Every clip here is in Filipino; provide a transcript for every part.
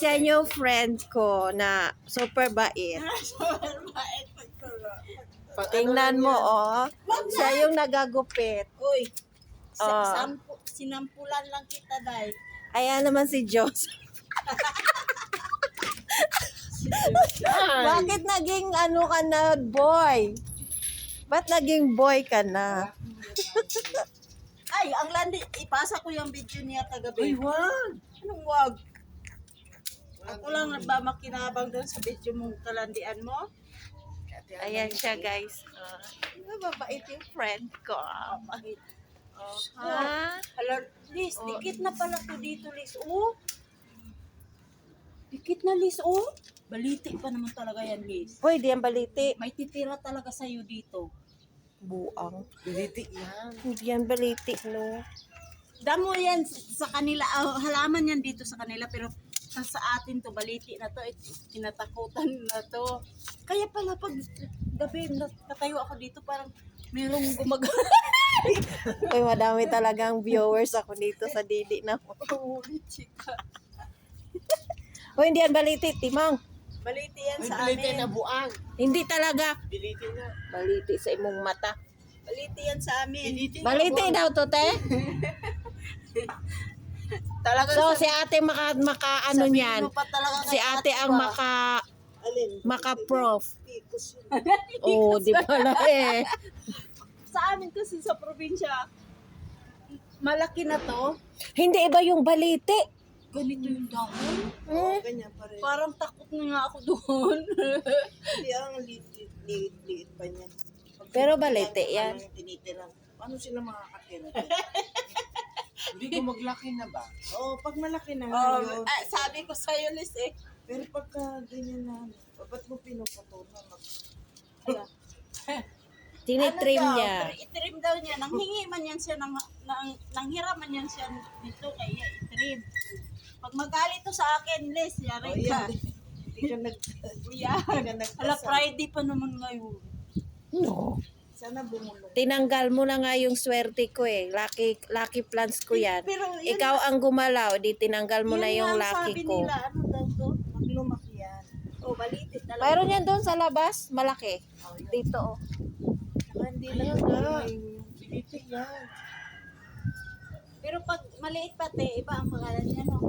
Siya yung friend ko na super bait. Tingnan mo, oh. Siya yung nagagupit. Uy, Oh. sinampulan lang kita, Day. Ayan naman si Diyos. Bakit naging ano ka na, boy? Ba't naging boy ka na? Ay, ang landi, ipasa ko yung video niya kagabi. Uy, wag! Anong wag? Ako lang ba makinabang doon sa video mong kalandian mo? Ayan siya, guys. Mababait yung friend ko. Bakit? Ha? Hala, Liz, dikit na pala to dito, Liz. Oh. Dikit na, Liz. Oh. Baliti pa naman talaga yan, Liz. Hoy, di yan baliti. May titira talaga sa'yo dito. Buang. Biliti yan. Hindi yan baliti, no? Damo yan sa kanila, halaman yan dito sa kanila, pero sa atin to, baliti na to, tinatakutan na to. Kaya pala pag gabi, natayo ako dito, parang mayroong gumagana. Uy, madami talagang viewers ako dito sa Didi na. Holy chika. Hoy, hindi yan baliti, timang. Baliti yan Uy, sa biliti amin. na buang. Hindi talaga. Biliti na. Baliti sa imong mata. Baliti yan sa amin. Biliti na. Baliti daw to, te. Talaga So, si ate maka ano niyan. Si ate ang maka-prof. Oh, di pala eh. Sa amin kasi sa probinsya, malaki na to. Hindi iba yung baliti. Ganito yung dahon. Ganyan pa rin. Parang takot na nga ako doon. Hindi ang liit pa niya. Pero baliti yan. Tinitiran. Paano sila makakatira? Hindi ko maglaki na ba? Oo, pag malaki na yun. Sabi ko sa'yo, Liz eh. Pero pagka ganyan na, ba't mo pinupatulan? Tinitrim Ano daw? niya. Pero itrim daw niya. Nanghingi man yan siya, nanghira man yan siya dito kaya itrim. Pag magalit to sa akin, Liz, yari ka. Hindi ka Yan. Hala, Friday pa naman ngayon. No. Sana bumulong. Tinanggal mo na nga yung swerte ko eh. Lucky plans ko yan. Pero yun, Ikaw ang gumalaw, di tinanggal mo na yung nga ang lucky sabi ko. nila, ano daw to? Maglumaki yan. Oh, balitit talaga. Mayroon yan doon sa labas, malaki. Dito oh. Saka hindi lang nga. Biliti yan. Pero pag maliit pati, iba ang pangalan niya, no?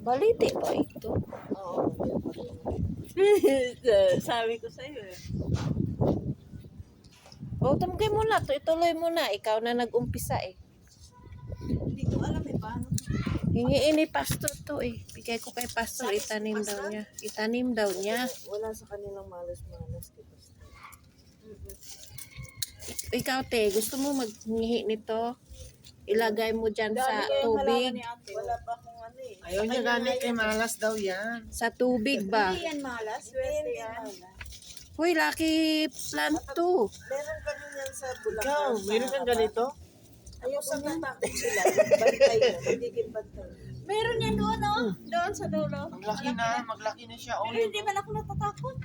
Baliti ba ito? Oo. Sabi ko sa'yo eh. O, tumigay mo na. Ituloy mo na. Ikaw na nag-umpisa eh. Hindi ko alam eh, paano. Hingiin ni pastor to eh. Bigay ko kay pastor, itanim daw niya. Itanim daw niya. Wala sa kanilang malas-malas. Ikaw te, gusto mo maghingi nito? Ilagay mo dyan sa tubig. Wala pa akong ano eh. Ayaw niya gani kay malas daw yan. Sa tubig ba? Hindi yan malas. Swerte yan. Uy, lucky plant to. Meron ka rin yan sa Bulacan. Ikaw, meron kang ganito? Ayaw ko niyan. Takot sila. Bantay na. Magiging bantay. Meron yan doon, no? Doon sa dulo. Maglaki na siya. Pero hindi man ako natatakot.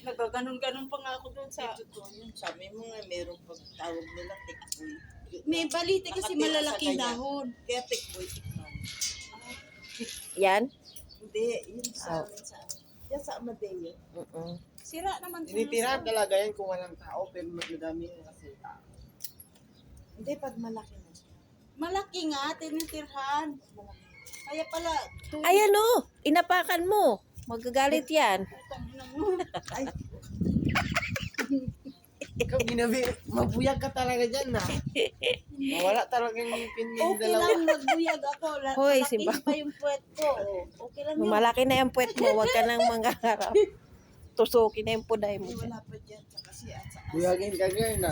Nagaganon-ganon pa nga ako doon sa... Totoo yun. Sabi mo nga, meron pagtawag nila, tikboy. May balite kasi Nakatira sa malalaking kanya. dahon. Kaya tikboy, tikman. Yan? Hindi, yun sa amin sa... Yan sa Amadeo. Sira naman siya. Tinitira talaga yan kung walang tao, pero madami yan kasi tao. Hindi, pag malaki na. Malaki nga, tinitirhan. Kaya pala... Ayan o, inapakan mo. Magagalit yan. Ay. Ikaw ginabi, mabuyag ka talaga dyan na. Mawala talaga yung ngipin yung Okay dalawa. lang magbuyag ako. Hoy, Malaki simba. pa yung puwet ko. Okay lang yun. Malaki na yung puwet mo, huwag ka nang mangharap. Tusukin na yung puday mo dyan. Wala pa dyan, tsaka si at sa Buyagin ka girl na.